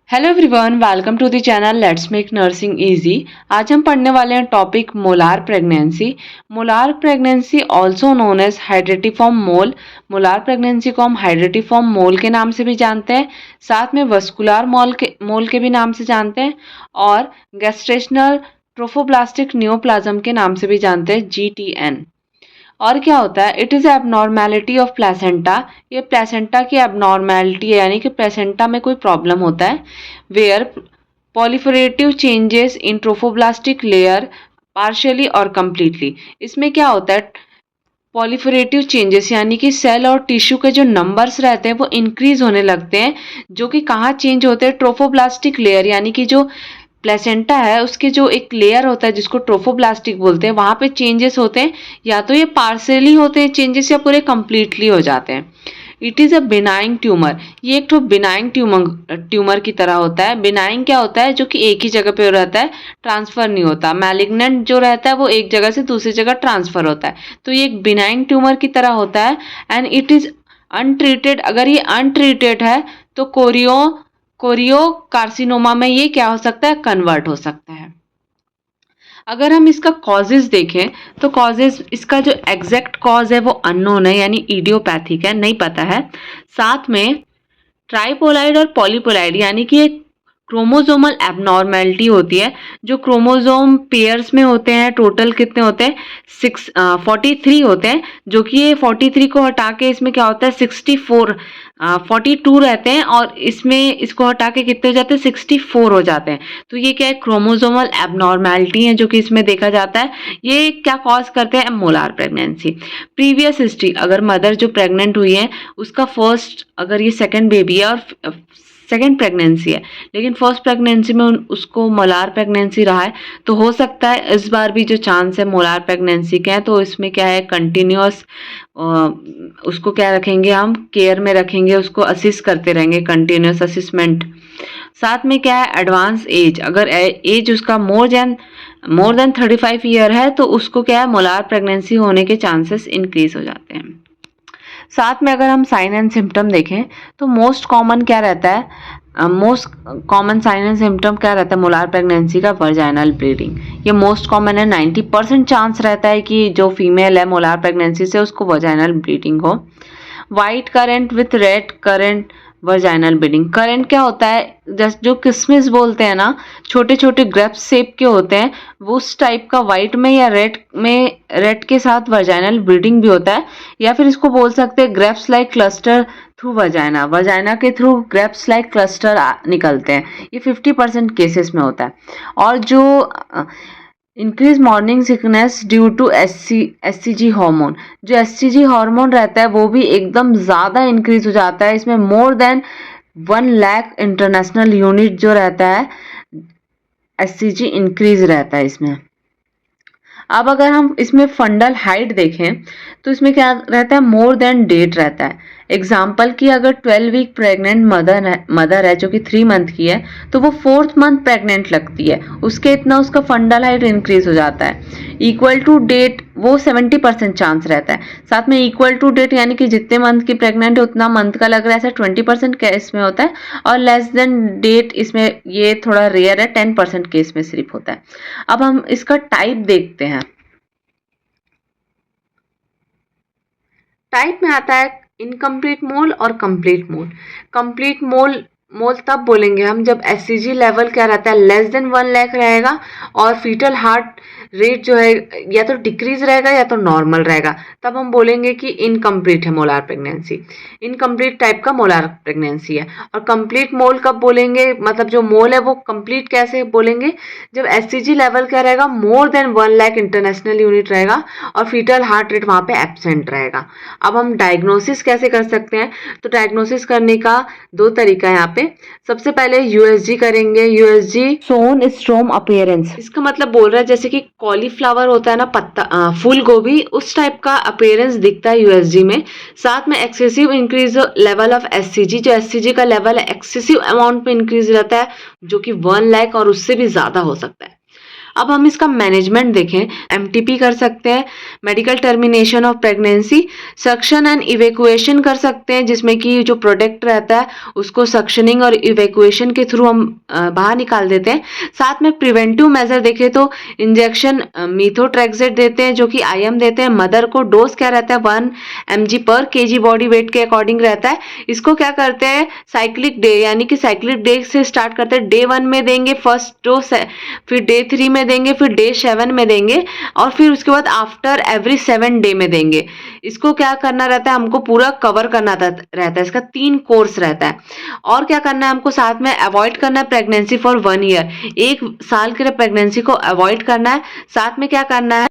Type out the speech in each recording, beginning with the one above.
Hello everyone, welcome to the channel let's make nursing easy. आज हम पढ़ने वाले हैं topic molar pregnancy. Molar pregnancy also known as hydatidiform mole. Molar pregnancy को हम hydatidiform मोल के नाम से भी जानते हैं, साथ में वस्कुलर मोल के भी नाम से जानते हैं और गैस्ट्रेशनल ट्रोफोब्लास्टिक नियोप्लाज्म के नाम से भी जानते हैं, GTN। और क्या होता है, it is abnormality of placenta. ये प्लेसेंटा की एबनॉर्मेलिटी है, यानी कि प्लेसेंटा में कोई प्रॉब्लम होता है। Where proliferative changes in trophoblastic layer partially और कंप्लीटली। इसमें क्या होता है, पॉलिफरेटिव चेंजेस यानी कि सेल और टिश्यू के जो नंबर्स रहते हैं वो इंक्रीज होने लगते हैं, जो कि कहाँ चेंज होते हैं, ट्रोफोब्लास्टिक लेयर यानी कि जो प्लेसेंटा है उसके जो एक लेयर होता है जिसको ट्रोफोब्लास्टिक बोलते हैं, वहां पे चेंजेस होते हैं। या तो ये पार्शियली होते हैं चेंजेस या पूरे कंप्लीटली हो जाते हैं। It is a benign tumour. ये एक तो बिनाइन ट्यूमर की तरह होता है। बिनाइन क्या होता है, जो कि एक ही जगह पे रहता है, ट्रांसफर नहीं होता। मैलिग्नेंट जो रहता है वो एक जगह से दूसरी जगह ट्रांसफर होता है। तो ये एक बिनाइन ट्यूमर की तरह होता है एंड इट इज़ अनट्रीटेड। अगर ये अनट्रीटेड है तो कोरियो कार्सिनोमा में ये क्या हो सकता है, कन्वर्ट हो सकता है। अगर हम इसका कॉजेज देखें तो कॉजेज, इसका जो एग्जैक्ट कॉज है वो अननोन है, यानी इडियोपैथिक है, नहीं पता है। साथ में ट्राइपोलाइड और पॉलीपोलाइड यानी कि एक क्रोमोसोमल एबनॉर्मेलिटी होती है। जो क्रोमोसोम पेयर्स में होते हैं, टोटल कितने होते हैं, 43 होते हैं, जो कि ये 43 को हटा के इसमें क्या होता है, 42 रहते हैं और इसमें इसको हटा के कितने हो जाते हैं, 64 हो जाते हैं। तो ये क्या है, क्रोमोसोमल एबनॉर्मेलिटी है जो कि इसमें देखा जाता है। ये क्या कॉज करते हैं, मोलार प्रेगनेंसी। प्रीवियस हिस्ट्री, अगर मदर जो प्रेग्नेंट हुई है उसका फर्स्ट, अगर ये सेकंड बेबी है और सेकेंड प्रेगनेंसी है, लेकिन फर्स्ट प्रेगनेंसी में उसको मोलार प्रेगनेंसी रहा है, तो हो सकता है इस बार भी जो चांस है मोलार प्रेगनेंसी के हैं, तो इसमें क्या है, कंटिन्यूअस उसको क्या रखेंगे, हम केयर में रखेंगे, उसको असिस्ट करते रहेंगे, कंटिन्यूअस असिस्टमेंट। साथ में क्या है, एडवांस एज, अगर एज उसका मोर देन 35 ईयर है तो उसको क्या है, मोलार प्रेगनेंसी होने के चांसेस इंक्रीज हो जाते हैं। साथ में अगर हम साइन एंड सिम्टम देखें तो मोस्ट कॉमन क्या रहता है, most common sign and symptom क्या रहता है मोलार प्रेगनेंसी का, वर्जाइनल ब्लीडिंग। ये मोस्ट कॉमन है, 90% चांस रहता है कि जो फीमेल है मोलार प्रेगनेंसी से उसको वर्जाइनल ब्लीडिंग हो। White currant with red currant vaginal bleeding. Currant क्या होता है, जस्ट जो किसमिस बोलते हैं ना, छोटे छोटे ग्रेप्स शेप के होते हैं, वो उस टाइप का वाइट में या रेड के साथ वर्जाइनल ब्लीडिंग भी होता है। या फिर इसको बोल सकते हैं grapes like cluster through vagina. Vagina के थ्रू ग्रेप्स लाइक क्लस्टर निकलते हैं। ये 50% केसेस में होता है। और जो increase morning sickness due to HCG hormone, जो एससीजी हार्मोन रहता है वो भी एकदम ज़्यादा इंक्रीज हो जाता है। इसमें more than 1 lakh international unit जो रहता है एससीजी इंक्रीज रहता है इसमें। अब अगर हम इसमें फंडल हाइट देखें तो इसमें क्या रहता है, मोर देन डेट रहता है। एग्जाम्पल की अगर 12 वीक प्रेग्नेंट मदर है जो कि 3 मंथ की है, तो वो 4th मंथ प्रेग्नेंट लगती है, उसके इतना उसका फंडल हाइट इंक्रीज हो जाता है। इक्वल टू डेट वो 70% चांस रहता है। साथ में इक्वल टू डेट यानी कि जितने मंथ की प्रेग्नेंट है उतना मंथ का लग रहा है, ऐसा 20% केस में होता है। और लेस देन डेट इसमें ये थोड़ा रेयर है, 10% केस में सिर्फ होता है। अब हम इसका टाइप देखते हैं। टाइप में आता है इनकम्प्लीट मोल और कंप्लीट मोल। कंप्लीट मोल तब बोलेंगे हम जब एससीजी लेवल क्या रहता है, लेस देन 1 लाख रहेगा और फीटल हार्ट रेट जो है या तो डिक्रीज रहेगा या तो नॉर्मल रहेगा, तब हम बोलेंगे कि इनकम्प्लीट है मोलार प्रेगनेंसी। इनकम्प्लीट टाइप का मोलार प्रेगनेंसी है। और कंप्लीट मोल कब बोलेंगे, मतलब जो मोल है वो कंप्लीट कैसे बोलेंगे, जब एससीजी लेवल क्या रहेगा, more than 1 lakh international unit रहेगा और फीटल हार्ट रेट वहाँ पे एब्सेंट रहेगा। अब हम डायग्नोसिस कैसे कर सकते हैं, तो डायग्नोसिस करने का 2 तरीका है यहाँ पे। सबसे पहले यूएसजी करेंगे, यूएसजी सोन स्ट्रोम अपीयरेंस। इसका मतलब बोल रहा है जैसे कि कॉलीफ्लावर होता है ना, पत्ता फूल गोभी, उस टाइप का अपीयरेंस दिखता है यूएसजी में। साथ में excessive increase level of SCG, जो एससीजी का लेवल है एक्सेसिव अमाउंट में इंक्रीज रहता है, जो कि 1 लाख और उससे भी ज्यादा हो सकता है। अब हम इसका मैनेजमेंट देखें, एमटीपी कर सकते हैं, medical termination of pregnancy, suction and इवेकुएशन कर सकते हैं, जिसमें कि जो प्रोडक्ट रहता है उसको सक्शनिंग और इवेकुएशन के थ्रू हम बाहर निकाल देते हैं। साथ में प्रिवेंटिव मेजर देखें तो इंजेक्शन मीथोट्रेक्सेट देते हैं, जो कि आईएम देते हैं। मदर को डोज क्या रहता है, 1 mg पर केजी बॉडी वेट के अकॉर्डिंग रहता है। इसको क्या करते हैं, साइक्लिक डे यानी कि साइक्लिक डे से स्टार्ट करते हैं। डे 1 में देंगे फर्स्ट डोज, फिर डे 3 में देंगे, फिर डे 7 में देंगे, और फिर उसके बाद आफ्टर एवरी 7 डे में देंगे। इसको क्या करना रहता है, हमको पूरा कवर करना रहता है। इसका 3 कोर्स रहता है। और क्या करना है हमको, साथ में अवॉइड करना है प्रेगनेंसी फॉर 1 ईयर, 1 साल के लिए प्रेगनेंसी को अवॉइड करना है। साथ में क्या करना है,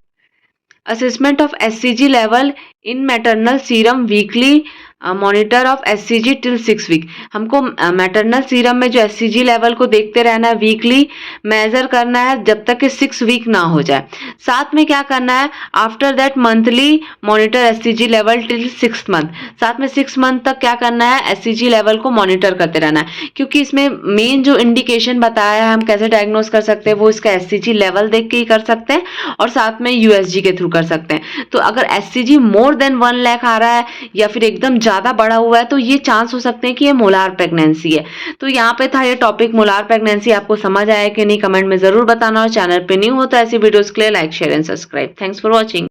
assessment of HCG level in maternal serum weekly, monitor of HCG till 6 week. हमको मैटरनल सीरम में जो एससीजी लेवल को देखते रहना है, वीकली मेजर करना है जब तक कि 6 वीक ना हो जाए। साथ में क्या करना है, after that monthly monitor SCG level till 6th month. साथ में 6 मंथ तक क्या करना है, एससीजी लेवल को मॉनिटर करते रहना है, क्योंकि इसमें मेन जो इंडिकेशन बताया है हम कैसे डायग्नोस कर सकते हैं, वो इसका एससीजी लेवल देख के ही कर सकते हैं, और साथ में यूएसजी के थ्रू कर सकते हैं। तो अगर एससीजी मोर देन 1 लाख आ रहा है या फिर एकदम ज्यादा बड़ा हुआ है, तो ये चांस हो सकते हैं कि ये मोलार प्रेगनेंसी है। तो यहाँ पे था ये टॉपिक मोलार प्रेगनेंसी। आपको समझ आया कि नहीं, कमेंट में जरूर बताना, और चैनल पे न्यू हो तो ऐसी वीडियोस के लिए like share and subscribe. Thanks for watching.